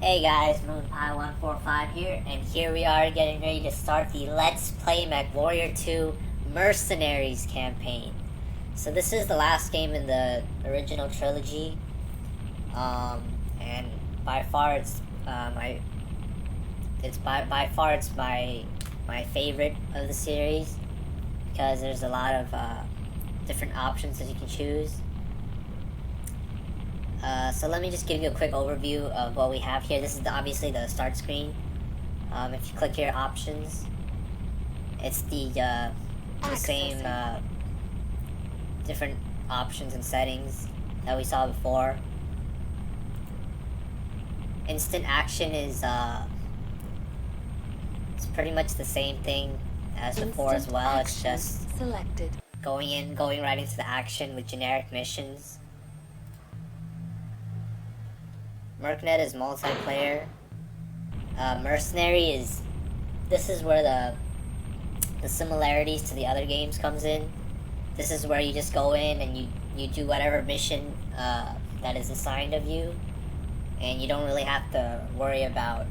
Hey guys, MoonPie145 here, and here we are getting ready to start the Let's Play Mechwarrior 2 Mercenaries campaign. So this is the last game in the original trilogy, and by far it's my favorite of the series because there's a lot of different options that you can choose. So let me just give you a quick overview of what we have here. This is obviously the start screen. If you click here, options, it's the same different options and settings that we saw before. Instant action is it's pretty much the same thing as before as well. It's just selected. going right into the action with generic missions. Mercnet is multiplayer. Mercenary is... This is where the similarities to the other games comes in. This is where you just go in and you do whatever mission that is assigned of you. And you don't really have to worry about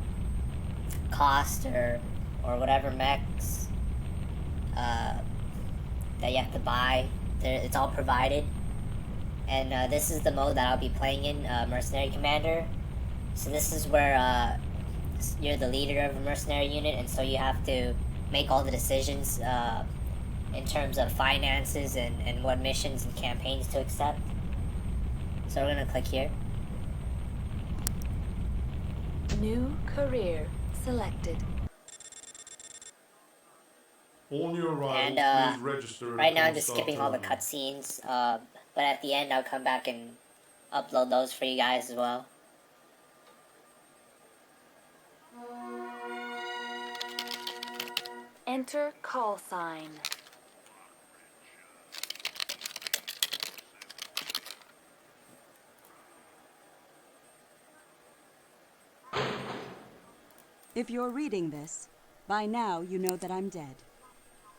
cost or whatever mechs that you have to buy. It's all provided. And this is the mode that I'll be playing in, Mercenary Commander. So this is where you're the leader of a mercenary unit, and so you have to make all the decisions in terms of finances and what missions and campaigns to accept. So we're going to click here. New career selected. On your arrival, And please register. right now I'm just skipping all the cutscenes, but at the end I'll come back and upload those for you guys as well. Enter call sign. If you're reading this, by now you know that I'm dead.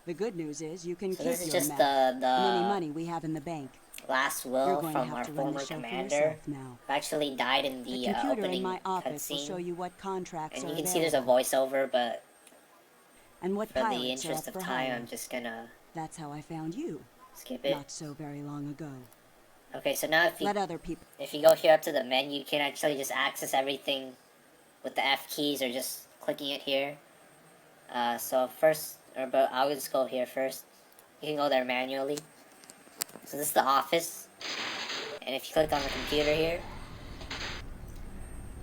The good news is you can So keep this is your just mech the and any money we have in the bank. last You're will going from to our have to run former the show for commander, yourself now. who actually died in The the computer opening in my office will show cutscene. you what contracts And are you can see there's a available voiceover, but and what for the pilots are interest up of for time, hire. I'm just gonna That's how I found you. skip it. Not so very long ago. Okay, so now Let other people. if you go here up to the menu, you can actually just access everything with the F keys or just clicking it here. So first, but I'll just go here first. You can go there manually. So this is the office, and if you click on the computer here,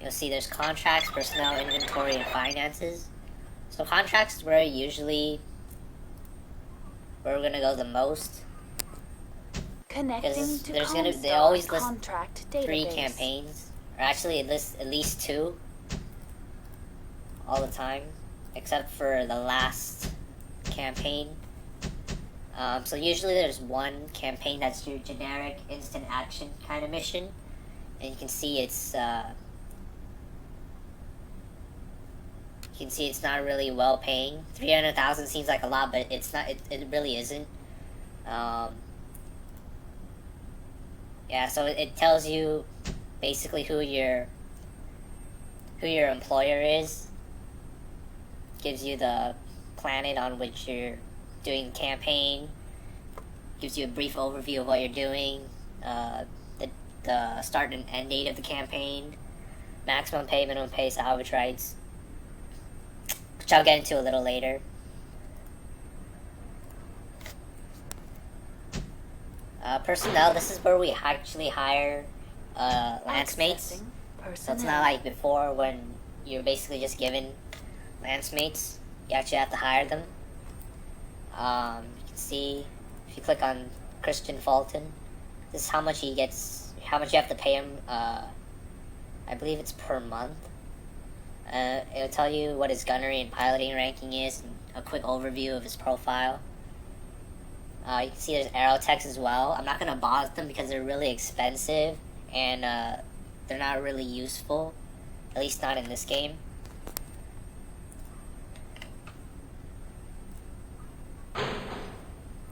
you'll see there's contracts, personnel, inventory, and finances. So contracts is where we're gonna go the most. Connecting to They always list contract 3 database. campaigns, or actually it lists at least 2 all the time, except for the last campaign. So usually there's one campaign that's your generic instant action kind of mission, and you can see it's not really well paying. 300,000 seems like a lot, but it's not. It really isn't. Yeah, so it tells you basically who your employer is. Gives you the planet on which you're doing the campaign. Gives you a brief overview of what you're doing. The start and end date of the campaign. Maximum pay, minimum pay, salvage rights, which I'll get into a little later. Personnel, this is where we actually hire lance mates. So it's not like before when you're basically just given lance mates. You actually have to hire them. You can see, if you click on Christian Fulton, this is how much he gets, how much you have to pay him. I believe it's per month. It'll tell you what his gunnery and piloting ranking is, and a quick overview of his profile. You can see there's aerotechs as well. I'm not going to bother them because they're really expensive, and they're not really useful, at least not in this game.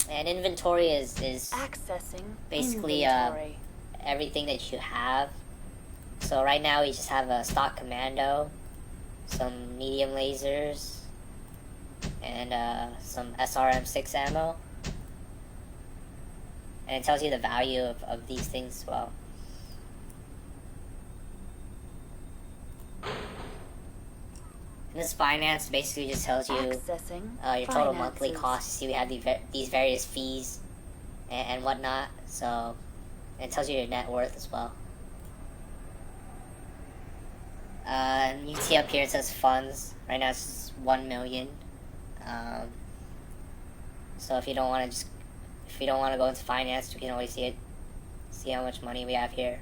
And inventory is accessing basically inventory. everything that you have. So right now we just have a stock commando, some medium lasers, and some SRM6 ammo. And it tells you the value of these things as well. And this finance basically just tells you your total monthly costs. You see we have these various fees and whatnot. So it tells you your net worth as well. And you can see up here it says funds. Right now it's 1 million. So if you don't want to go into finance, you can always see how much money we have here.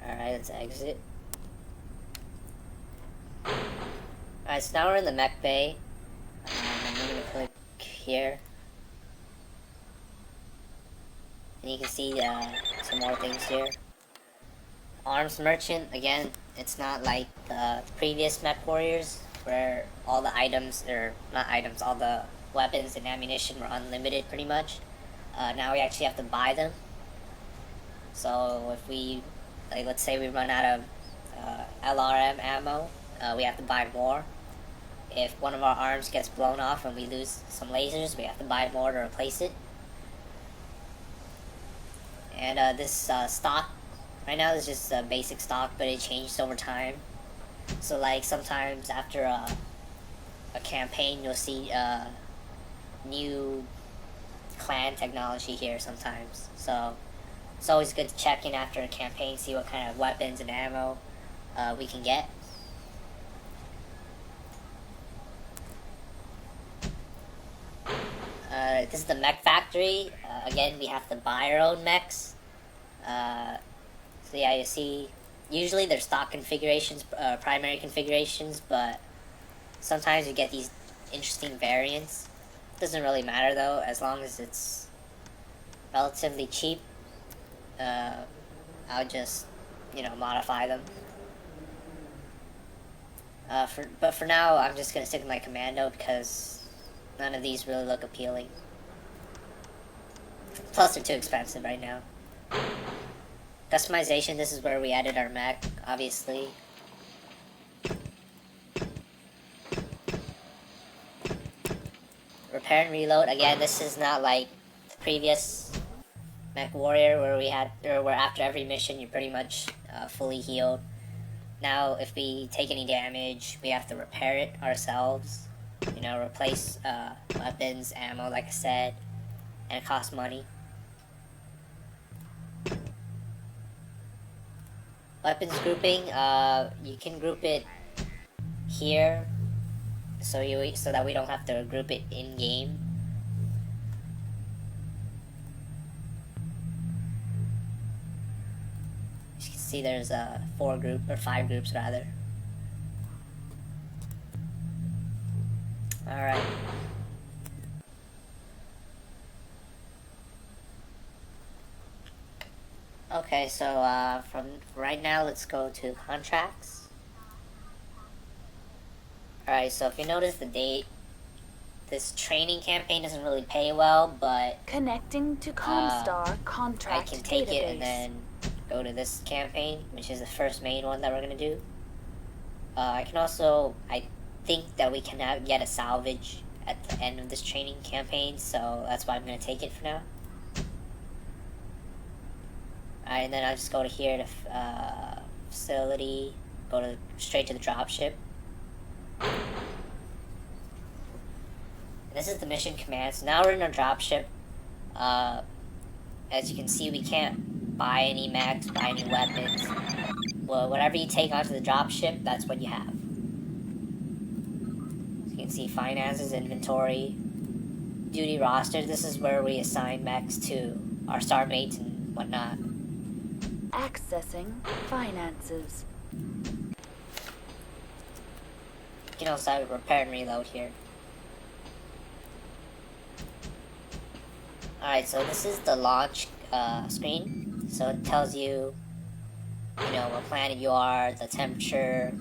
Alright, let's exit. Alright, so now we're in the mech bay. I'm going to click here. And you can see some more things here. Arms merchant, again, it's not like the previous Mechwarriors where all the items, or not items, all the weapons and ammunition were unlimited pretty much. Now we actually have to buy them. So if we, like, let's say we run out of LRM ammo, we have to buy more. If one of our arms gets blown off and we lose some lasers, we have to buy more to replace it. And this stock, right now is just basic stock, but it changed over time. So like sometimes after a campaign, you'll see new clan technology here sometimes. So it's always good to check in after a campaign, see what kind of weapons and ammo we can get. This is the mech factory. Again, we have to buy our own mechs. So yeah, you see, usually they're stock configurations, primary configurations, but sometimes you get these interesting variants. Doesn't really matter though, as long as it's relatively cheap. I'll just, modify them. But for now, I'm just gonna stick with my commando because none of these really look appealing. Plus, they're too expensive right now. Customization, this is where we added our mech, obviously. Repair and reload, again, this is not like the previous Mechwarrior where after every mission you're pretty much fully healed. Now, if we take any damage, we have to repair it ourselves. Replace weapons, ammo, like I said, and it costs money. Weapons grouping, you can group it here, so that we don't have to group it in game. As you can see, there's 5 groups rather. All right. Okay, so from right now, let's go to contracts. Alright, so if you notice the date, this training campaign doesn't really pay well, but Connecting to Comstar contract I can take database. it and then go to this campaign, which is the first main one that we're gonna do. I think that we can get a salvage at the end of this training campaign, so that's why I'm gonna take it for now. Alright, and then I'll just go to here to facility, straight to the dropship. This is the mission command. So now we're in our dropship. As you can see, we can't buy any mechs, buy any weapons. Well, whatever you take onto the dropship, that's what you have. So you can see finances, inventory, duty roster. This is where we assign mechs to our star mates and whatnot. Accessing finances. You can also repair and reload here. Alright, so this is the launch screen. So it tells you, what planet you are, the temperature,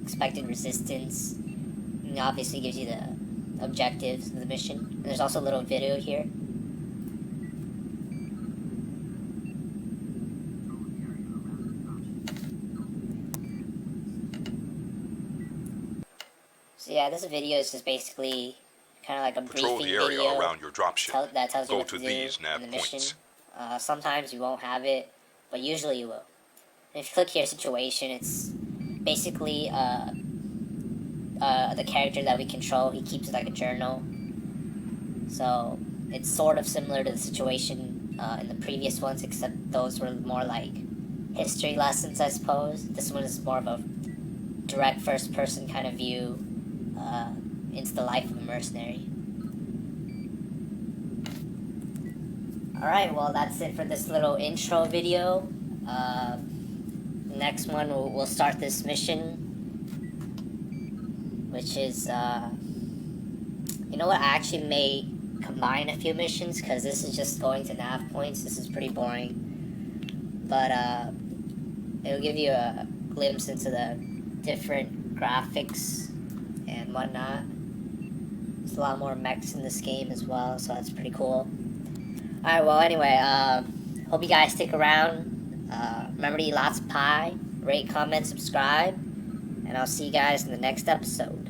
expected resistance, and obviously gives you the objectives of the mission. And there's also a little video here. So yeah, this video is just basically kind of like a Patrol briefing the area video around your dropship. that tells you Go what to to do these nav in the mission. points. Sometimes you won't have it, but usually you will. And if you click here, situation, it's basically the character that we control. He keeps like a journal, so it's sort of similar to the situation in the previous ones, except those were more like history lessons, I suppose. This one is more of a direct first-person kind of view into the life of a mercenary. Alright, well that's it for this little intro video. Next one we'll start this mission, which is, you know what, I actually may combine a few missions, because this is just going to nav points. This is pretty boring. But it'll give you a glimpse into the different graphics and whatnot. There's a lot more mechs in this game as well, so that's pretty cool. Alright, well anyway, hope you guys stick around. Remember to eat lots of pie, rate, comment, subscribe, and I'll see you guys in the next episode.